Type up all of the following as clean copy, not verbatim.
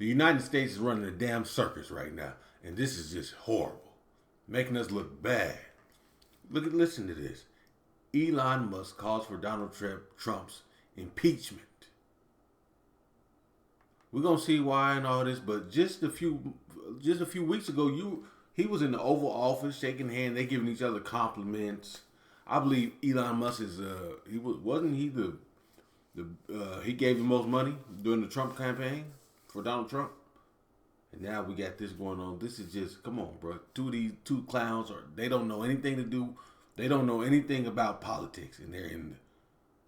The United States is running a damn circus right now, and this is just horrible, making us look bad. Listen to this. Elon Musk calls for Donald Trump's impeachment. We're gonna see why and all this, but just a few weeks ago, he was in the Oval Office shaking hands. They giving each other compliments. I believe Elon Musk is wasn't he he gave the most money during the Trump campaign for Donald Trump, and now we got this going on. This is just, come on, bro. These two clowns they don't know anything to do. They don't know anything about politics, and they're in.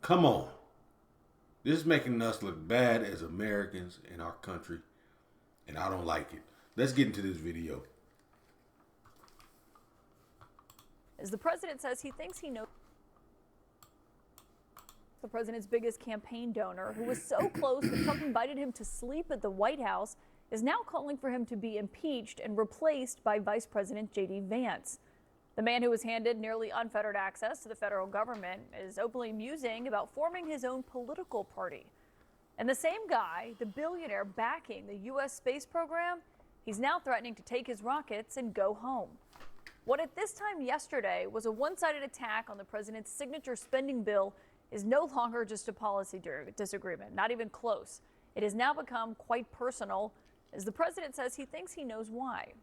Come on. This is making us look bad as Americans in our country, and I don't like it. Let's get into this video. As the president says he thinks he knows the president's biggest campaign donor, who was so close that Trump invited him to sleep at the White House, is now calling for him to be impeached and replaced by Vice President J.D. Vance. The man who was handed nearly unfettered access to the federal government is openly musing about forming his own political party. And the same guy, the billionaire backing the U.S. space program, he's now threatening to take his rockets and go home. What at this time yesterday was a one-sided attack on the president's signature spending bill is no longer just a policy disagreement, not even close. It has now become quite personal, as the president says he thinks he knows why.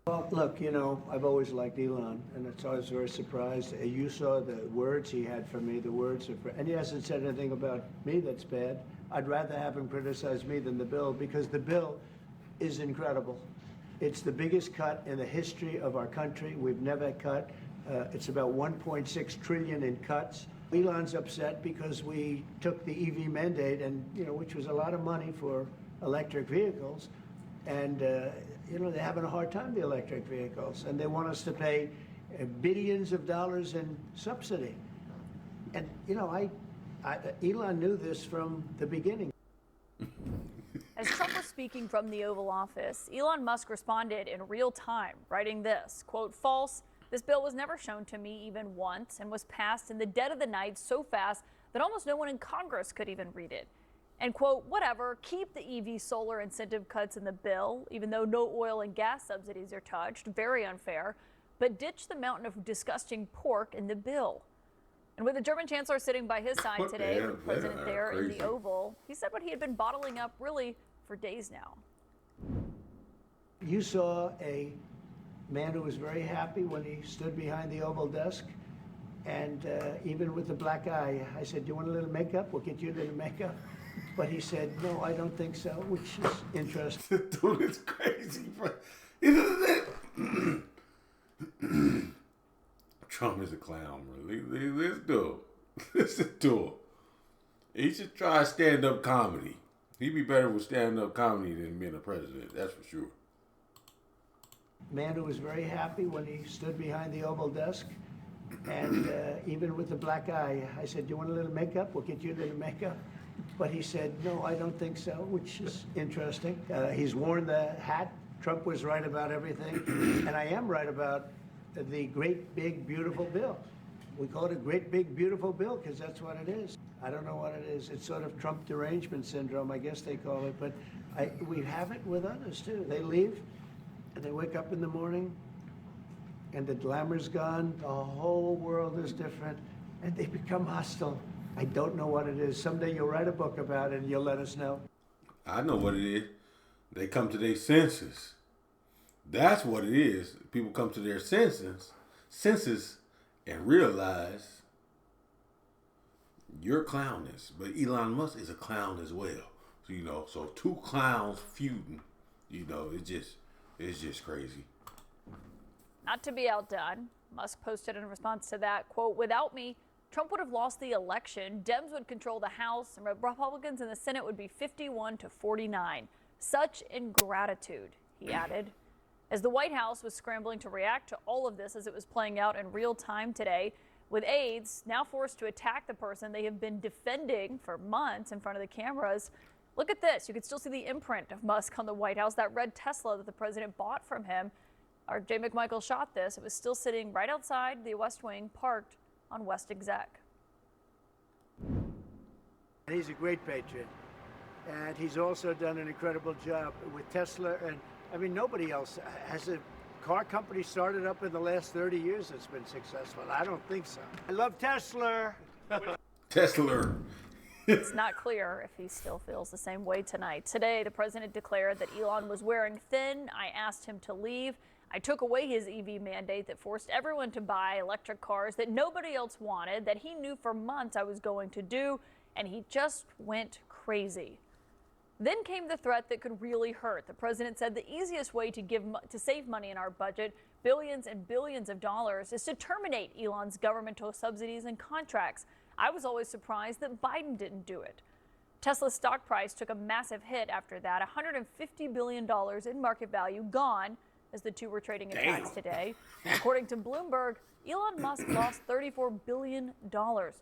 Well, look, I've always liked Elon, and I was very surprised. You saw the words he had for me, and he hasn't said anything about me that's bad. I'd rather have him criticize me than the bill, because the bill is incredible. It's the biggest cut in the history of our country. We've never cut. It's about 1.6 trillion in cuts. Elon's upset because we took the EV mandate, and which was a lot of money for electric vehicles, and they're having a hard time, the electric vehicles, and they want us to pay billions of dollars in subsidy. And Elon knew this from the beginning. As Trump was speaking from the Oval Office, Elon Musk responded in real time, writing this, quote, "False. This bill was never shown to me even once and was passed in the dead of the night so fast that almost no one in Congress could even read it." And quote, "Whatever, keep the EV solar incentive cuts in the bill, even though no oil and gas subsidies are touched, very unfair, but ditch the mountain of disgusting pork in the bill." And with the German chancellor sitting by his side today, with the president there in the Oval, he said what he had been bottling up really for days now. You saw a man who was very happy when he stood behind the Oval desk, and even with the black eye, I said, "Do you want a little makeup? We'll get you a little makeup." But he said, "No, I don't think so," which is interesting. Dude, it's crazy, bro. Trump is a clown, bro. Let's do it. He should try stand-up comedy. He'd be better with stand-up comedy than being a president, that's for sure. Man who was very happy when he stood behind the Oval desk, and even with the black eye, I said, "Do you want a little makeup? We'll get you a little makeup." But he said, "No, I don't think so," which is interesting. He's worn the hat. Trump was right about everything, and I am right about the great, big, beautiful bill. We call it a great, big, beautiful bill because that's what it is. I don't know what it is. It's sort of Trump derangement syndrome, I guess they call it. But we have it with others, too. They leave, and they wake up in the morning, and the glamour's gone. The whole world is different, and they become hostile. I don't know what it is. Someday you'll write a book about it, and you'll let us know. I know what it is. They come to their senses. That's what it is. People come to their senses, and realize you're clownish. But Elon Musk is a clown as well. So, so two clowns feuding, it's just crazy. Not to be outdone, Musk posted in response to that, quote, "Without me, Trump would have lost the election, Dems would control the House, and Republicans in the Senate would be 51-49. Such ingratitude," he added. As the White House was scrambling to react to all of this as it was playing out in real time today, with aides now forced to attack the person they have been defending for months in front of the cameras. Look at this. You can still see the imprint of Musk on the White House, that red Tesla that the president bought from him. Our Jay McMichael shot this. It was still sitting right outside the West Wing, parked on West Exec. He's a great patriot. And he's also done an incredible job with Tesla. And I mean, nobody else has a car company started up in the last 30 years that's been successful. I don't think so. I love Tesla. Tesla. It's not clear if he still feels the same way tonight. Today, the president declared that Elon was wearing thin. I asked him to leave. I took away his EV mandate that forced everyone to buy electric cars that nobody else wanted, that he knew for months I was going to do, and he just went crazy. Then came the threat that could really hurt. The president said the easiest way to save money in our budget, billions and billions of dollars, is to terminate Elon's governmental subsidies and contracts. I was always surprised that Biden didn't do it. Tesla's stock price took a massive hit after that, $150 billion in market value gone as the two were trading at tax today. According to Bloomberg, Elon Musk lost $34 billion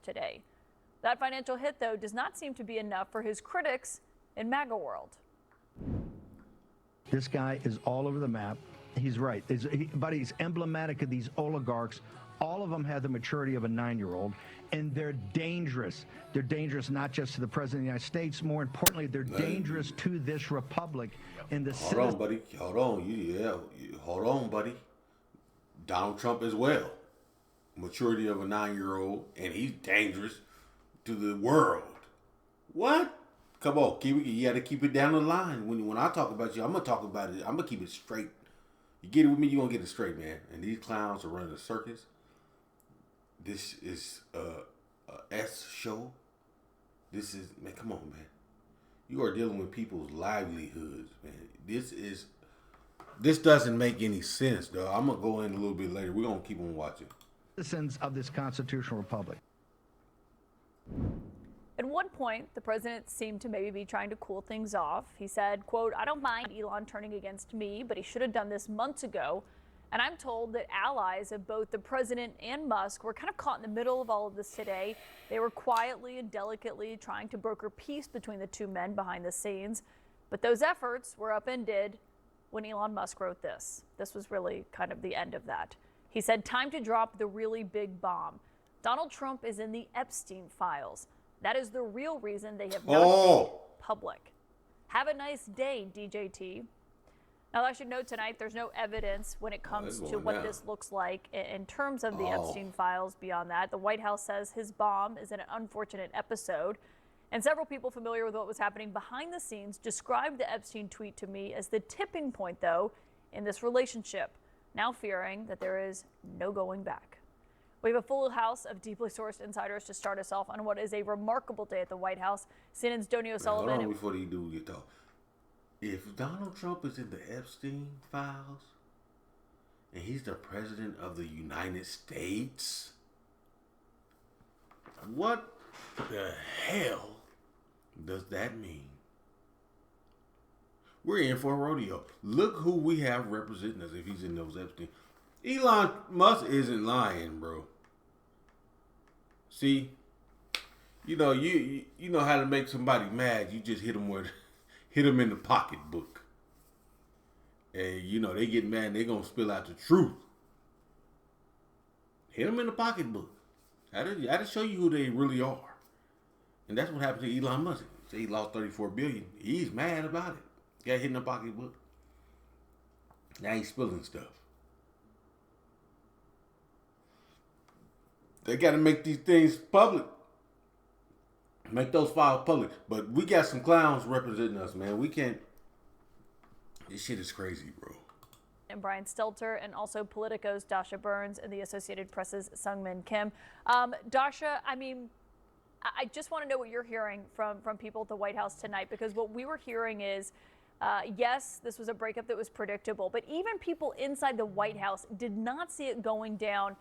today. That financial hit, though, does not seem to be enough for his critics in MAGA world. This guy is all over the map. He's right. But he's emblematic of these oligarchs. All of them have the maturity of a 9-year-old, and they're dangerous. They're dangerous not just to the president of the United States. More importantly, they're dangerous to this republic and the citizens. Hold on, buddy. Hold on. Hold on, buddy. Donald Trump as well. Maturity of a 9-year-old, and he's dangerous to the world. What? Come on, you got to keep it down the line. When I talk about you, I'm gonna talk about it. I'm gonna keep it straight. You get it with me, you gonna get it straight, man. And these clowns are running a circus. This is a S show. This is, man, come on, man. You are dealing with people's livelihoods, man. This doesn't make any sense, though. I'm gonna go in a little bit later. We're gonna keep on watching. Citizens of this constitutional republic. At one point, the president seemed to maybe be trying to cool things off. He said, quote, I don't mind Elon turning against me, but he should have done this months ago. And I'm told that allies of both the president and Musk were kind of caught in the middle of all of this today. They were quietly and delicately trying to broker peace between the two men behind the scenes. But those efforts were upended when Elon Musk wrote this. This was really kind of the end of that. He said, time to drop the really big bomb. Donald Trump is in the Epstein Files. That is the real reason they have not been public. Have a nice day, DJT. Now, I should note tonight, there's no evidence when it comes to what this looks like in terms of the Epstein Files beyond that. The White House says his bomb is an unfortunate episode. And several people familiar with what was happening behind the scenes described the Epstein tweet to me as the tipping point, though, in this relationship, now fearing that there is no going back. We have a full house of deeply sourced insiders to start us off on what is a remarkable day at the White House. CNN's Donnie O'Sullivan. Hold on before you do your talk. If Donald Trump is in the Epstein Files and he's the president of the United States, what the hell does that mean? We're in for a rodeo. Look who we have representing us if he's in those Epstein. Elon Musk isn't lying, bro. See, you know how to make somebody mad. You just hit them in the pocketbook, and they get mad. And they gonna spill out the truth. Hit them in the pocketbook. That'll show you who they really are, and that's what happened to Elon Musk. He lost $34 billion. He's mad about it. Got hit in the pocketbook. Now he's spilling stuff. They got to make these things public. Make those files public. But we got some clowns representing us, man. We can't. This shit is crazy, bro. And Brian Stelter, and also Politico's Dasha Burns and the Associated Press's Sungmin Kim. Dasha, I mean, I just want to know what you're hearing from people at the White House tonight, because what we were hearing is, yes, this was a breakup that was predictable, but even people inside the White House did not see it going down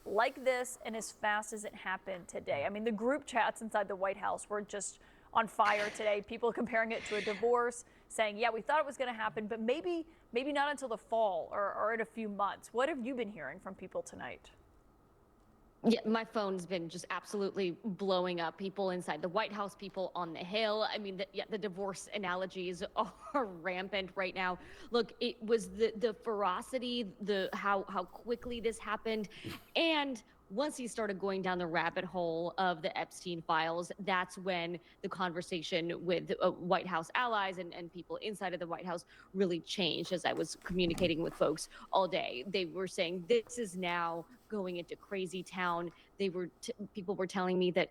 like this and as fast as it happened today. I mean, the group chats inside the White House were just on fire today. People comparing it to a divorce, saying, yeah, we thought it was going to happen, but maybe not until the fall or in a few months. What have you been hearing from people tonight? Yeah, my phone's been just absolutely blowing up. People inside the White House, people on the Hill. I mean, the divorce analogies are rampant right now. Look, it was the ferocity, how quickly this happened, and once he started going down the rabbit hole of the Epstein files, that's when the conversation with White House allies and people inside of the White House really changed. As I was communicating with folks all day, they were saying this is now going into crazy town. People were telling me that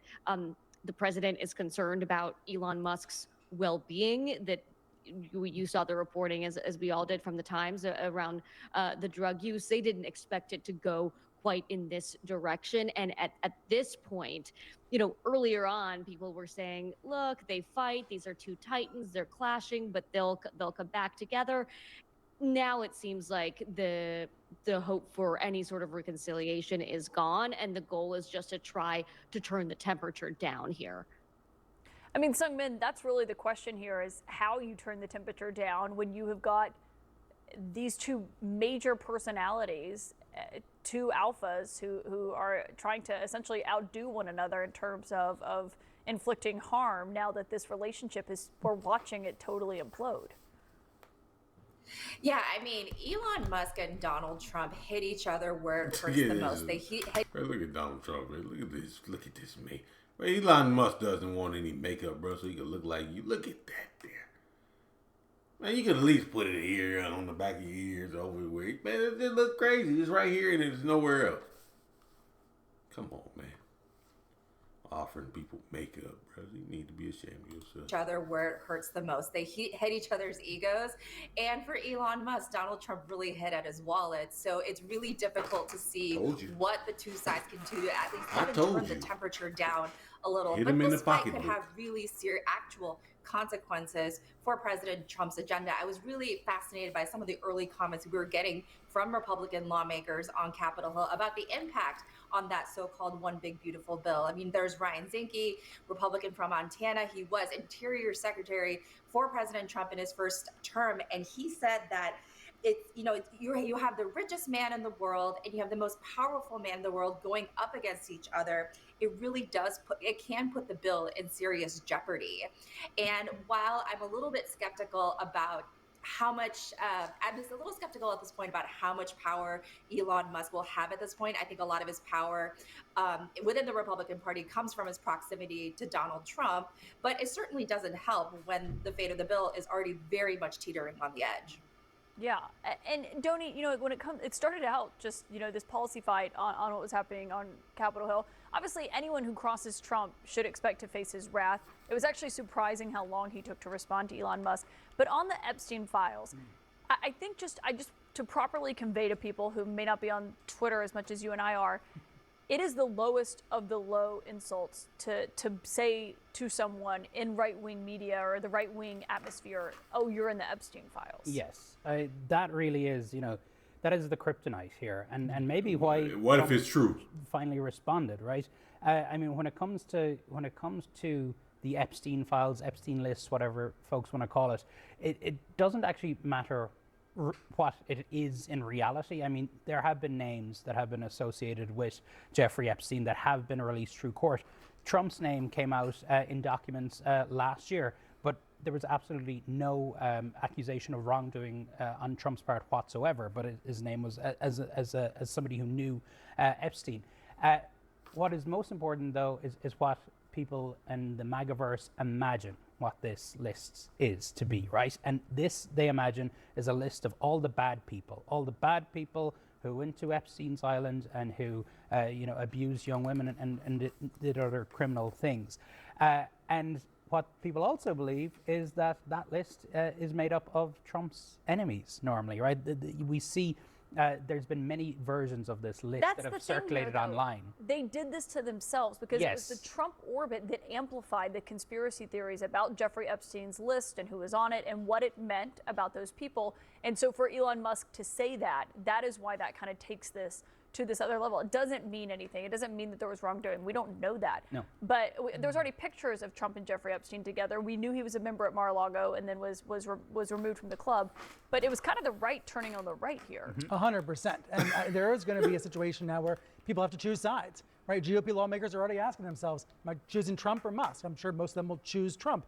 the president is concerned about Elon Musk's well-being, that you saw the reporting as we all did from the Times around the drug use. They didn't expect it to go quite in this direction. And at this point, earlier on, people were saying, look, they fight. These are two titans. They're clashing, but they'll come back together. Now it seems like the hope for any sort of reconciliation is gone. And the goal is just to try to turn the temperature down here. I mean, Sung-min, that's really the question here, is how you turn the temperature down when you have got these two major personalities, two alphas who are trying to essentially outdo one another in terms of inflicting harm, now that this relationship we're watching it totally implode. Yeah, I mean, Elon Musk and Donald Trump hit each other where it hurts the most. They hit. Hey, look at Donald Trump. Man. Look at this man. Elon Musk doesn't want any makeup, bro, so he can look like you. Look at that there. Man, you can at least put it here on the back of your ears over where. Man, it just look crazy. It's right here and it's nowhere else. Come on, man. Offering people makeup, bro. You need to be ashamed of yourself. Each other where it hurts the most. They hit each other's egos. And for Elon Musk, Donald Trump really hit at his wallet. So it's really difficult to see what the two sides can do to at least kind of turn the temperature down a little. Hit but him in this the fight pocket could have really serious actual consequences for President Trump's agenda. I was really fascinated by some of the early comments we were getting from Republican lawmakers on Capitol Hill about the impact on that so-called one big beautiful bill. I mean, there's Ryan Zinke, Republican from Montana. He was Interior Secretary for President Trump in his first term, and he said that you have the richest man in the world and you have the most powerful man in the world going up against each other. It really can put the bill in serious jeopardy. And while I'm a little bit skeptical about how much, I'm just a little skeptical at this point about how much power Elon Musk will have at this point. I think a lot of his power within the Republican Party comes from his proximity to Donald Trump, but it certainly doesn't help when the fate of the bill is already very much teetering on the edge. Yeah, and Doni, when it started out just, this policy fight on what was happening on Capitol Hill. Obviously, anyone who crosses Trump should expect to face his wrath. It was actually surprising how long he took to respond to Elon Musk. But on the Epstein files, I think just to properly convey to people who may not be on Twitter as much as you and I are, it is the lowest of the low insults to say to someone in right-wing media or the right-wing atmosphere, oh, you're in the Epstein files. Yes, that really is, that is the kryptonite here. And maybe why... What if it's true? Finally responded, right? I mean, when it comes to the Epstein files, Epstein lists, whatever folks want to call it, it doesn't actually matter what it is in reality. I mean, there have been names that have been associated with Jeffrey Epstein that have been released through court. Trump's name came out in documents last year, but there was absolutely no accusation of wrongdoing on Trump's part whatsoever. But his name was as somebody who knew Epstein. What is most important, though, is what people in the MAGAverse imagine what this list is to be, right? And this, they imagine, is a list of all the bad people who went to Epstein's Island and who, abused young women and did other criminal things. And what people also believe is that list is made up of Trump's enemies normally, right? We see there's been many versions of this list that have circulated online. They did this to themselves because it was the Trump orbit that amplified the conspiracy theories about Jeffrey Epstein's list and who was on it and what it meant about those people. And so for Elon Musk to say that is why that kind of takes this to this other level. It doesn't mean anything. It doesn't mean that there was wrongdoing. We don't know that. No. But there's already pictures of Trump and Jeffrey Epstein together. We knew he was a member at Mar-a-Lago and then was removed from the club. But it was kind of the right turning on the right here. 100%. And there is going to be a situation now where people have to choose sides, right? GOP lawmakers are already asking themselves, am I choosing Trump or Musk? I'm sure most of them will choose Trump.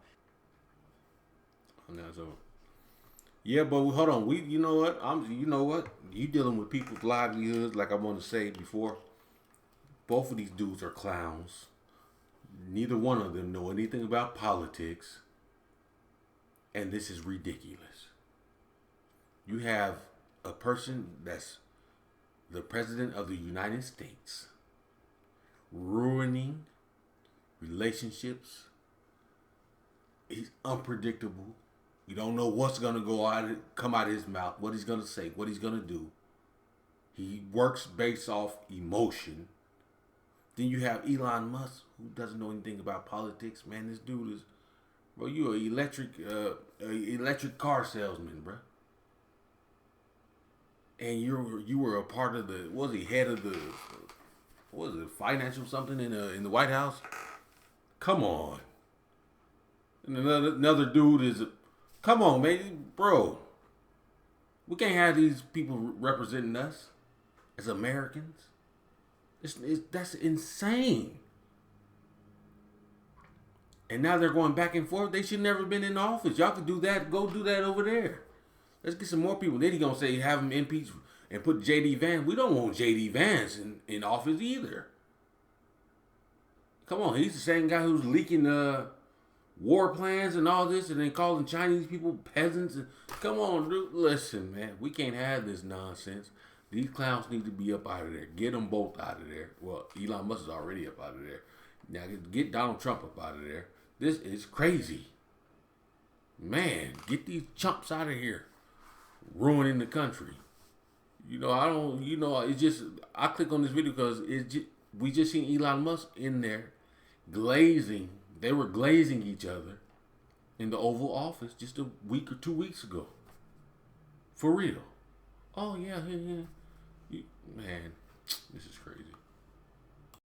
Yeah, but hold on. You know what? You dealing with people's livelihoods, like I want to say before. Both of these dudes are clowns. Neither one of them know anything about politics. And this is ridiculous. You have a person that's the president of the United States ruining relationships. He's unpredictable. You don't know what's gonna come out of his mouth, what he's gonna say, what he's gonna do. He works based off emotion. Then you have Elon Musk, who doesn't know anything about politics. Man, this dude is, bro, you an electric car salesman, bro. And you were a part of the, what was he, head of the, what was it, financial something in the White House? Come on. And another dude is, come on, man, bro. We can't have these people representing us as Americans. That's insane. And now they're going back and forth. They should never have been in office. Y'all could do that. Go do that over there. Let's get some more people. Then he's going to say have him impeached and put J.D. Vance. We don't want J.D. Vance in office either. Come on. He's the same guy who's leaking war plans and all this and then calling Chinese people peasants. Come on, dude. Listen, man. We can't have this nonsense. These clowns need to be up out of there. Get them both out of there. Well, Elon Musk is already up out of there. Now get Donald Trump up out of there. This is crazy. Man, get these chumps out of here. Ruining the country. It's just, I click on this video because we just seen Elon Musk in there glazing. They were glazing each other in the Oval Office just a week or 2 weeks ago. For real. Oh, yeah. Man, this is crazy.